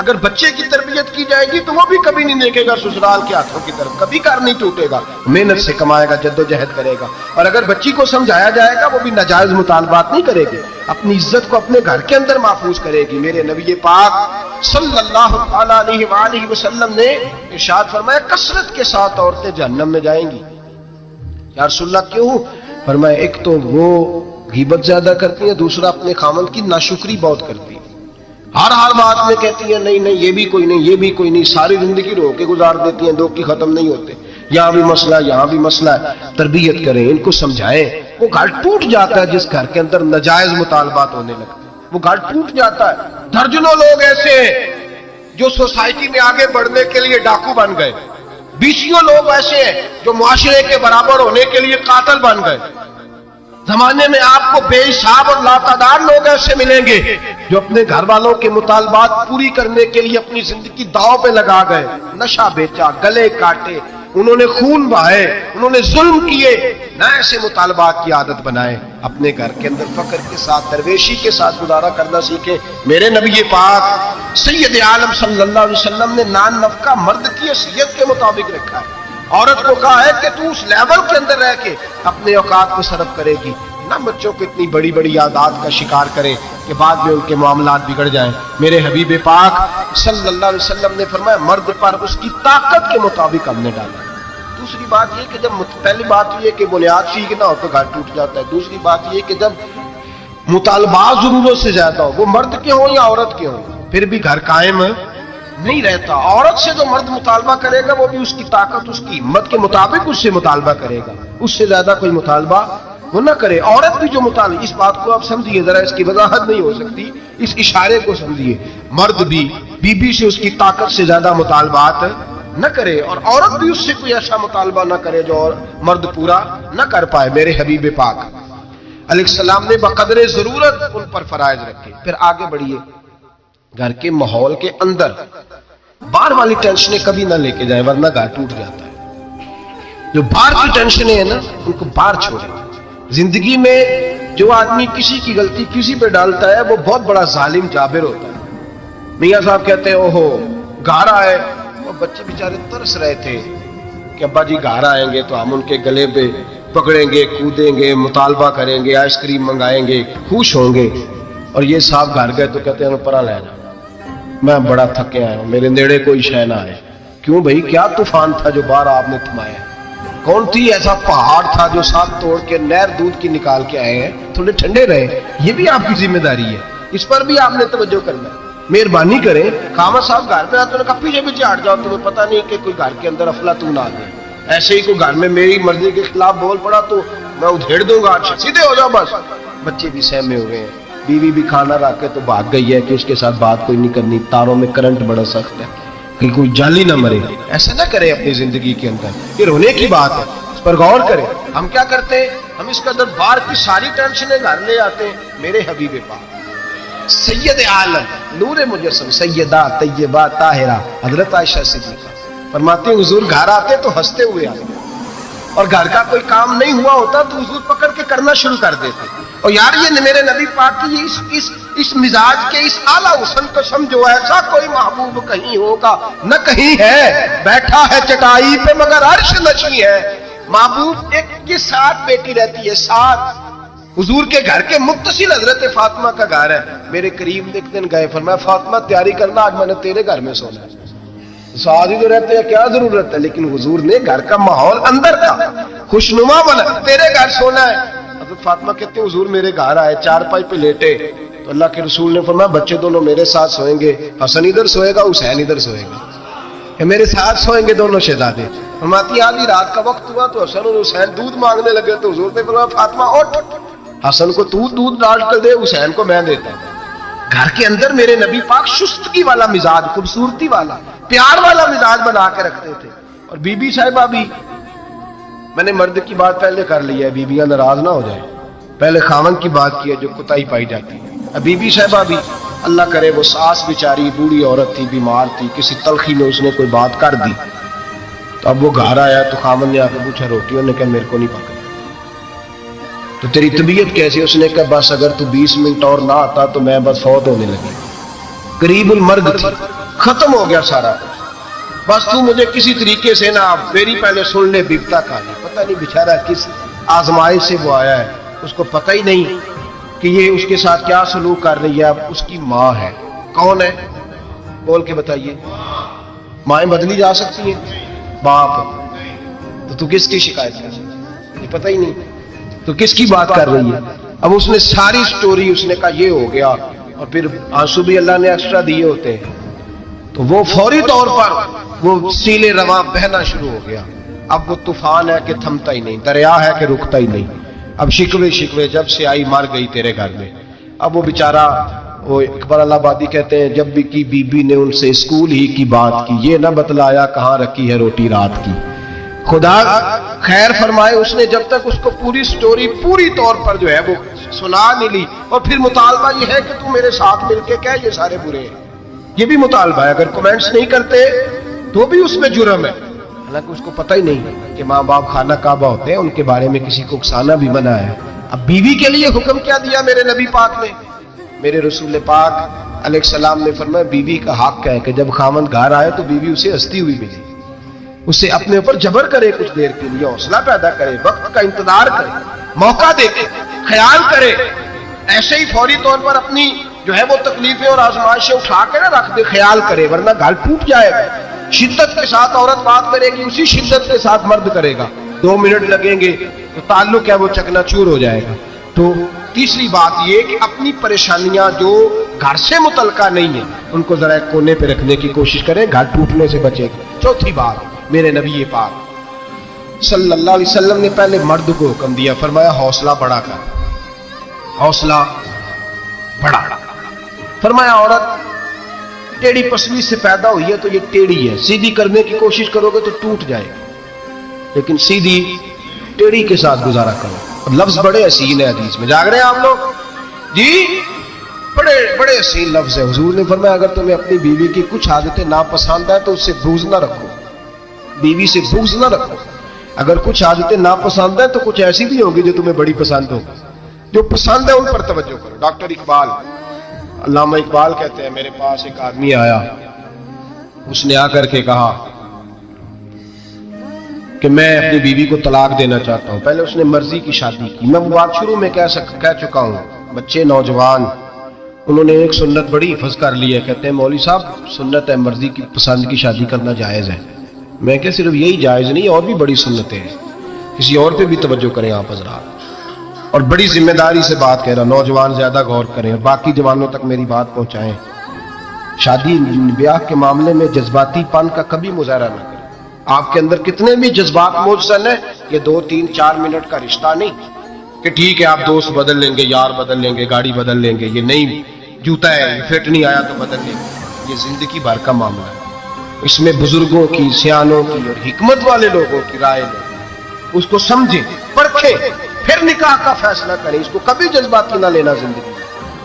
اگر بچے کی تربیت کی جائے گی تو وہ بھی کبھی نہیں دیکھے گا سسرال کے ہاتھوں کی طرف، کبھی کار نہیں ٹوٹے گا، محنت سے کمائے گا، جد و جہد کرے گا۔ اور اگر بچی کو سمجھایا جائے گا وہ بھی ناجائز مطالبات نہیں کرے گی، اپنی عزت کو اپنے گھر کے اندر محفوظ کرے گی۔ میرے نبی پاک صلی اللہ علیہ وآلہ وسلم نے ارشاد فرمایا کثرت کے ساتھ عورتیں جہنم میں جائیں گی۔ یا رسول اللہ کیوں؟ فرمایا ایک تو وہ غیبت زیادہ کرتی ہیں، دوسرا اپنے خامند کی ناشکری بہت کرتی ہیں، ہر بات میں کہتی ہیں نہیں نہیں یہ بھی کوئی نہیں، یہ بھی کوئی نہیں، ساری زندگی رو کے گزار دیتی ہیں، دو کی ختم نہیں ہوتے، یہاں بھی مسئلہ یہاں بھی مسئلہ ہے۔ تربیت کریں، ان کو سمجھائیں۔ وہ گھر ٹوٹ جاتا ہے جس گھر کے اندر ناجائز مطالبات ہونے لگتے ہیں، وہ گھر ٹوٹ جاتا ہے۔ درجنوں لوگ ایسے ہیں جو سوسائٹی میں آگے بڑھنے کے لیے ڈاکو بن گئے، بیسیوں لوگ ایسے ہیں جو معاشرے کے برابر ہونے کے لیے قاتل بن گئے۔ زمانے میں آپ کو بے حساب اور لاتعداد لوگ ایسے ملیں گے جو اپنے گھر والوں کے مطالبات پوری کرنے کے لیے اپنی زندگی داؤ پہ لگا گئے، نشہ بیچا، گلے کاٹے، انہوں نے خون بہائے، انہوں نے ظلم کیے۔ نہ ایسے مطالبات کی عادت بنائیں، اپنے گھر کے اندر فقر کے ساتھ، درویشی کے ساتھ گزارا کرنا سیکھیں۔ میرے نبی پاک سید عالم صلی اللہ علیہ وسلم نے نان نفقہ مرد کی حیثیت کے مطابق رکھا ہے۔ عورت کو کہا ہے کہ تو اس لیول کے اندر رہ کے اپنے اوقات کو صرف کرے گی، نہ بچوں کو اتنی بڑی بڑی عادات کا شکار کرے کہ بعد میں ان کے معاملات بگڑ جائیں۔ میرے حبیب پاک صلی اللہ علیہ وسلم نے فرمایا مرد پر اس کی طاقت کے مطابق ہم نے ڈالا۔ دوسری بات یہ کہ جب پہلی بات یہ کہ بنیاد ٹھیک نہ ہو تو گھر ٹوٹ جاتا ہے، دوسری بات یہ کہ جب مطالبات ضرورت سے زیادہ ہو، وہ مرد کے ہوں یا عورت کے ہوں، پھر بھی گھر قائم نہیں رہتا۔ عورت سے جو مرد مطالبہ کرے گا وہ بھی اس کی طاقت، اس کی ہمت کے مطابق اس سے مطالبہ کرے گا، اس سے زیادہ کوئی مطالبہ وہ نہ کرے۔ عورت بھی جو مطالبہ، اس بات کو آپ سمجھیے ذرا، اس کی وضاحت نہیں ہو سکتی، اس اشارے کو سمجھیے۔ مرد بھی بیوی سے اس کی طاقت سے زیادہ مطالبات نہ کرے، اور عورت بھی اس سے کوئی ایسا مطالبہ نہ کرے جو مرد پورا نہ کر پائے۔ میرے حبیب پاک علیہ السلام نے بقدر ضرورت ان پر فرائض رکھے۔ پھر آگے بڑھیے، گھر کے ماحول کے اندر باہر والی ٹینشنیں کبھی نہ لے کے جائیں ورنہ گھر ٹوٹ جاتا ہے۔ جو باہر کی ٹینشنیں ہیں نا ان کو باہر چھوڑیں۔ زندگی میں جو آدمی کسی کی غلطی کسی پہ ڈالتا ہے وہ بہت بڑا ظالم جابر ہوتا ہے۔ میاں صاحب کہتے ہیں اوہو گھر آئے، وہ بچے بیچارے ترس رہے تھے کہ ابا جی گھر آئیں گے تو ہم ان کے گلے پہ پکڑیں گے، کودیں گے، مطالبہ کریں گے، آئس کریم منگائیں گے، خوش ہوں گے، اور یہ صاحب گھر گئے تو کہتے ہیں پرا لے جا، میں بڑا تھکے آیا ہوں، میرے نیڑے کوئی شے نہ آئے۔ کیوں بھائی کیا طوفان تھا جو باہر آپ نے تھمایا؟ کون تھی ایسا پہاڑ تھا جو ساتھ توڑ کے نہر دودھ کی نکال کے آئے ہیں؟ تھوڑے ٹھنڈے رہے، یہ بھی آپ کی ذمہ داری ہے، اس پر بھی آپ نے توجہ کرنا ہے۔ مہربانی کریں، خامہ صاحب گھر پہ آتے ہیں پیچھے پیچھے ہٹ جاؤ، تمہیں پتہ نہیں کہ کوئی گھر کے اندر افلاطون آ گئے، ایسے ہی کوئی گھر میں میری مرضی کے خلاف بول پڑا تو میں ادھیڑ دوں گا، سیدھے ہو جاؤ بس۔ بچے بھی سہمے ہوئے ہیں، بیوی بھی کھانا رکھ کے تو بھاگ گئی ہے کہ اس کے ساتھ بات کوئی نہیں کرنی، تاروں میں کرنٹ بڑا سخت ہے کہ کوئی جالی نہ مرے۔ ایسا نہ کریں اپنی زندگی کے اندر، یہ رونے کی بات ہے، اس پر غور کریں۔ ہم کیا کرتے ہیں؟ ہم اس کے اندر باہر کی ساری ٹینشنیں گھر لے آتے ہیں۔ میرے حبیب پاک سید عالم نور مجسم سیدہ طیبہ طاہرہ حضرت عائشہ صدیقہ فرماتے ہیں حضور گھر آتے تو ہنستے ہوئے آتے، اور گھر کا کوئی کام نہیں ہوا ہوتا تو حضور پکڑ کے کرنا شروع کر دیتے۔ اور یار یہ میرے نبی پاک کی اس مزاج کے اس اعلیٰ حسن کو سمجھو، ایسا کوئی محبوب کہیں ہوگا نہ کہیں ہے، بیٹھا ہے چٹائی پہ مگر عرش نشیں ہے۔ محبوب ایک کے ساتھ بیٹی رہتی ہے، ساتھ حضور کے گھر کے متصل حضرت فاطمہ کا گھر ہے۔ میرے کریم ایک دن گئے، فرمایا فاطمہ تیاری کرنا، آج میں نے تیرے گھر میں سونا ہے۔ ساتھ ہی تو رہتے ہیں، کیا ضرورت ہے؟ لیکن حضور نے گھر کا ماحول اندر کا خوشنما بنا، تیرے گھر سونا ہے۔ حضرت فاطمہ کہتے ہیں حضور میرے گھر آئے، چارپائی پہ لیٹے تو اللہ کے رسول نے فرمایا بچے دونوں میرے ساتھ سوئیں گے، حسن ادھر سوئے گا، حسین ادھر سوئے گا، کہ میرے ساتھ سوئیں گے دونوں شہزادے۔ فرماتی آدھی رات کا وقت ہوا تو حسن اور حسین دودھ مانگنے لگے تو حضور نے فرمایا فاطمہ اٹھ، حسن کو تو دودھ ڈال کر دے، حسین کو میں دیتا ہوں۔ گھر کے اندر میرے نبی پاک شستگی والا مزاج، خوبصورتی والا، پیار والا مزاج بنا کے رکھتے تھے۔ اور بی بی صاحبہ بھی، میں نے مرد کی بات پہلے کر لی ہے، بیویاں ناراض نہ ہو جائیں، پہلے خاوند کی بات کی ہے جو کوتاہی پائی جاتی ہے۔ بی بی صاحبہ بھی اللہ کرے وہ ساس بیچاری بوڑھی عورت تھی، بیمار تھی، کسی تلخی میں اس نے کوئی بات کر دی تو اب وہ گھر آیا تو خاوند نے آ کے پوچھا روٹیوں نے کہا میرے کو نہیں پکڑی، تو تیری طبیعت کیسی؟ اس نے کہا بس اگر تو 20 منٹ اور نہ آتا تو میں بس فوت ہونے لگی، قریب المرگ تھی، ختم ہو گیا سارا، بس تو مجھے کسی طریقے سے نا میری پہلے سن لے بپتا کہانی. پتہ نہیں بیچارہ کس آزمائش سے وہ آیا ہے، اس کو پتہ ہی نہیں کہ یہ اس کے ساتھ کیا سلوک کر رہی ہے. اب اس کی ماں ہے، کون ہے بول کے بتائیے؟ مائیں بدلی جا سکتی ہیں، باپ تو کس کی شکایت کر سکتی ہے؟ پتہ ہی نہیں تو کس کی بات کر رہی ہے. اب اس نے ساری سٹوری اس نے کہا یہ ہو گیا، اور پھر آنسو بھی اللہ نے ایکسٹرا دیے ہوتے ہیں، تو وہ فوری طور پر وہ سیلے رواں بہنا شروع ہو گیا. اب وہ طوفان ہے کہ تھمتا ہی نہیں، دریا ہے کہ رکتا ہی نہیں. اب شکوے جب سے آئی مر گئی تیرے گھر میں. اب وہ بیچارہ وہ اکبر اللہ آبادی کہتے ہیں جب بھی کی بی بی نے ان سے اسکول ہی کی بات کی، یہ نہ بتلایا کہاں رکھی ہے روٹی رات کی. خدا خیر فرمائے، اس نے جب تک اس کو پوری سٹوری پوری طور پر جو ہے وہ سنا نہیں لی. اور پھر مطالبہ یہ ہے کہ تم میرے ساتھ مل کے کہہ یہ سارے برے ہیں، یہ بھی مطالبہ ہے. اگر کمنٹس نہیں کرتے تو بھی اس میں جرم ہے. حالانکہ اس کو پتہ ہی نہیں کہ ماں باپ خانہ کعبہ ہوتے ہیں، ان کے بارے میں کسی کو اکسانا بھی منع ہے. اب بیوی کے لیے حکم کیا دیا میرے نبی پاک نے؟ میرے رسول پاک علیہ السلام نے فرمایا بیوی کا حق ہے کہ جب خامند گھر آئے تو بیوی اسے ہنستی ہوئی ملے، اسے اپنے اوپر جبر کرے، کچھ دیر کے لیے حوصلہ پیدا کرے، وقت کا انتظار کرے، موقع دے کے خیال کرے. ایسے ہی فوری طور پر اپنی جو ہے وہ تکلیفیں اور آزمائشیں اٹھا کے نہ رکھ دے، خیال کرے، ورنہ گھر ٹوٹ جائے گا. شدت کے ساتھ عورت بات کرے گی، اسی شدت کے ساتھ مرد کرے گا. 2 منٹ لگیں گے تو تعلق ہے وہ چکنا چور ہو جائے گا. تو تیسری بات یہ کہ اپنی پریشانیاں جو گھر سے متعلقہ نہیں ہیں ان کو ذرا ایک کونے پہ رکھنے کی کوشش کریں، گھر ٹوٹنے سے بچے گا. چوتھی بات، میرے نبی پاک صلی اللہ علیہ وسلم نے پہلے مرد کو حکم دیا، فرمایا حوصلہ بڑا کر، حوصلہ بڑا. فرمایا عورت ٹیڑھی پسلی سے پیدا ہوئی ہے تو یہ ٹیڑھی ہے، سیدھی کرنے کی کوشش کرو گے تو ٹوٹ جائے گی، لیکن سیدھی ٹیڑھی کے ساتھ گزارا کرو. لفظ بڑے حسین ہے، حدیث میں جاگ رہے ہیں آپ لوگ جی، بڑے حسین لفظ ہے. حضور نے فرمایا اگر تمہیں اپنی بیوی کی کچھ عادتیں ناپسند ہے تو اس سے بغض نہ رکھو، بیوی سے بغض نہ رکھو. اگر کچھ عادتیں ناپسند ہیں تو کچھ ایسی بھی ہوگی جو تمہیں بڑی پسند ہو، جو پسند ہے ان پر توجہ کرو. ڈاکٹر اقبال، علامہ اقبال کہتے ہیں میرے پاس ایک آدمی آیا، اس نے آ کر کے کہا کہ میں اپنی بیوی کو طلاق دینا چاہتا ہوں. پہلے اس نے مرضی کی شادی کی، میں وہ بات شروع میں کہہ چکا ہوں. بچے نوجوان انہوں نے ایک سنت بڑی حفظ کر لی ہے، کہتے ہیں مولوی صاحب سنت ہے مرضی کی پسند کی شادی کرنا جائز ہے. میں کہ صرف یہی جائز نہیں، اور بھی بڑی سنتیں ہیں، کسی اور پہ بھی توجہ کریں آپ حضرات. اور بڑی ذمہ داری سے بات کہہ رہا، نوجوان زیادہ غور کریں اور باقی جوانوں تک میری بات پہنچائیں. شادی بیاہ کے معاملے میں جذباتی پن کا کبھی مظاہرہ نہ کریں. آپ کے اندر کتنے بھی جذبات موجود ہیں، یہ 2 3 4 منٹ کا رشتہ نہیں کہ ٹھیک ہے آپ دوست بدل لیں گے، یار بدل لیں گے، گاڑی بدل لیں گے، یہ نہیں جوتا ہے فٹ نہیں آیا تو بدل لیں گے. یہ زندگی بھر کا معاملہ ہے. اس میں بزرگوں کی، سیانوں کی اور حکمت والے لوگوں کی رائے لیں، اس کو سمجھیں، پرکھیں، پھر نکاح کا فیصلہ کریں. اس کو کبھی جذباتی نہ لینا. زندگی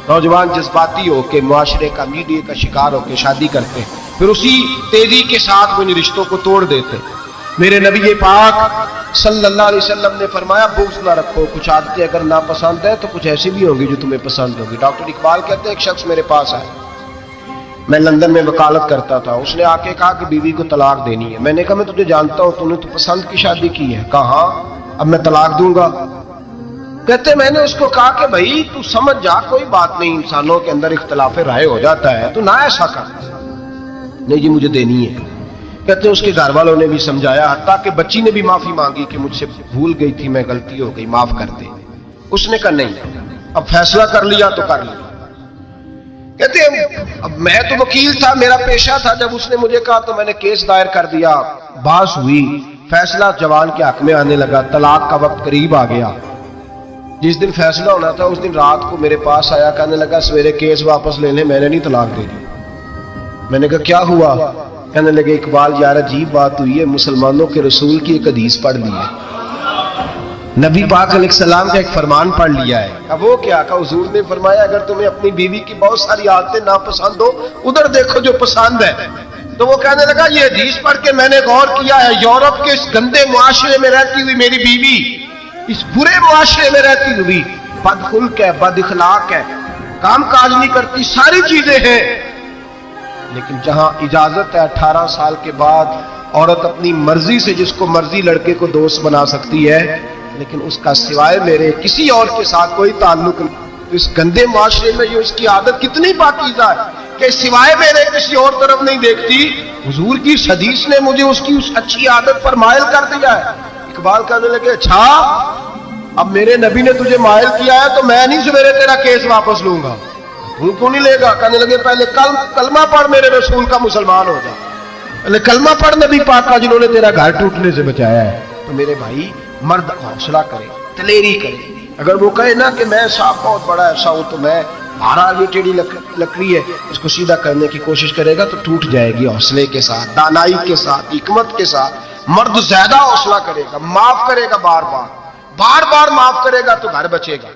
نوجوان جذباتی ہو کے معاشرے کا، میڈیا کا شکار ہو کے شادی کرتے ہیں، پھر اسی تیزی کے ساتھ وہ ان رشتوں کو توڑ دیتے. میرے نبی پاک صلی اللہ علیہ وسلم نے فرمایا بغض نہ رکھو. کچھ عادتیں اگر ناپسند ہیں تو کچھ ایسی بھی ہوں گی جو تمہیں پسند ہوگی. ڈاکٹر اقبال کہتے ہیں ایک شخص میرے پاس آیا، میں لندن میں وکالت کرتا تھا. اس نے آ کے کہا کہ بیوی کو طلاق دینی ہے. میں نے کہا میں تجھے جانتا ہوں، تم نے تو پسند کی شادی کی ہے. کہا ہاں، اب میں طلاق دوں گا. کہتے میں نے اس کو کہا کہ بھائی تو سمجھ جا، کوئی بات نہیں، انسانوں کے اندر اختلاف رائے ہو جاتا ہے، تو نہ ایسا کر. نہیں جی مجھے دینی ہے. کہتے اس کے گھر والوں نے بھی سمجھایا، حتیٰ کہ بچی نے بھی معافی مانگی کہ مجھ سے بھول گئی تھی، میں غلطی ہو گئی، معاف کر دے. اس نے کہا نہیں، اب فیصلہ کر لیا تو کر لیا. کہتے اب میں تو وکیل تھا، میرا پیشہ تھا، جب اس نے مجھے کہا تو میں نے کیس دائر کر دیا. بحث ہوئی، فیصلہ جوان کے حق میں آنے لگا. طلاق کا وقت قریب آ گیا. جس دن فیصلہ ہونا تھا اس دن رات کو میرے پاس آیا، کہنے لگا سویرے کیس واپس لے لیں، میں نے نہیں طلاق دے دی. میں نے کہا کیا ہوا؟ کہنے لگے اقبال یار عجیب بات ہوئی ہے، مسلمانوں کے رسول کی ایک حدیث پڑھ لی ہے، نبی پاک علیہ السلام کا ایک فرمان پڑھ لیا ہے. اب وہ کیا کہا؟ حضور نے فرمایا اگر تمہیں اپنی بیوی کی بہت ساری عادتیں ناپسند ہو، ادھر دیکھو جو پسند ہے. تو وہ کہنے لگا یہ حدیث پڑھ کے میں نے غور کیا ہے، یورپ کے اس گندے معاشرے میں رہتی ہوئی میری بیوی اس برے معاشرے میں رہتی ہوئی بد خلق ہے، بد اخلاق ہے، کام کاج نہیں کرتی، ساری چیزیں ہیں، لیکن جہاں اجازت ہے 18 سال کے بعد عورت اپنی مرضی سے جس کو مرضی لڑکے کو دوست بنا سکتی ہے، لیکن اس کا سوائے میرے کسی اور کے ساتھ کوئی تعلق نہیں۔ اس گندے معاشرے میں یہ اس کی عادت کتنی پاکیزہ ہے کہ سوائے میرے کسی اور طرف نہیں دیکھتی۔ حضور کی حدیث نے مجھے اس کی اس اچھی عادت پر مائل کر دیا ہے۔ اقبال کہنے لگے اچھا اب میرے نبی نے تجھے مائل کیا ہے تو میں نہیں سویرے تیرا کیس واپس لوں گا۔ تو کیوں نہیں لے گا؟ کہنے لگے پہلے کلمہ پڑھ میرے رسول کا مسلمان ہو جا، پہلے کلمہ پڑھ نبی پاک کا جنہوں نے تیرا گھر ٹوٹنے سے بچایا ہے۔ تو میرے بھائی مرد حوصلہ کرے، دلیری کرے۔ اگر وہ کہے نا کہ میں صاحب بہت بڑا ایسا ہوں تو میں بہرحال یہ ٹیڑھی لکڑی ہے اس کو سیدھا کرنے کی کوشش کرے گا تو ٹوٹ جائے گی۔ حوصلے کے ساتھ، دانائی کے ساتھ، حکمت کے ساتھ مرد زیادہ حوصلہ کرے گا، معاف کرے گا، بار بار معاف کرے گا تو گھر بچے گا۔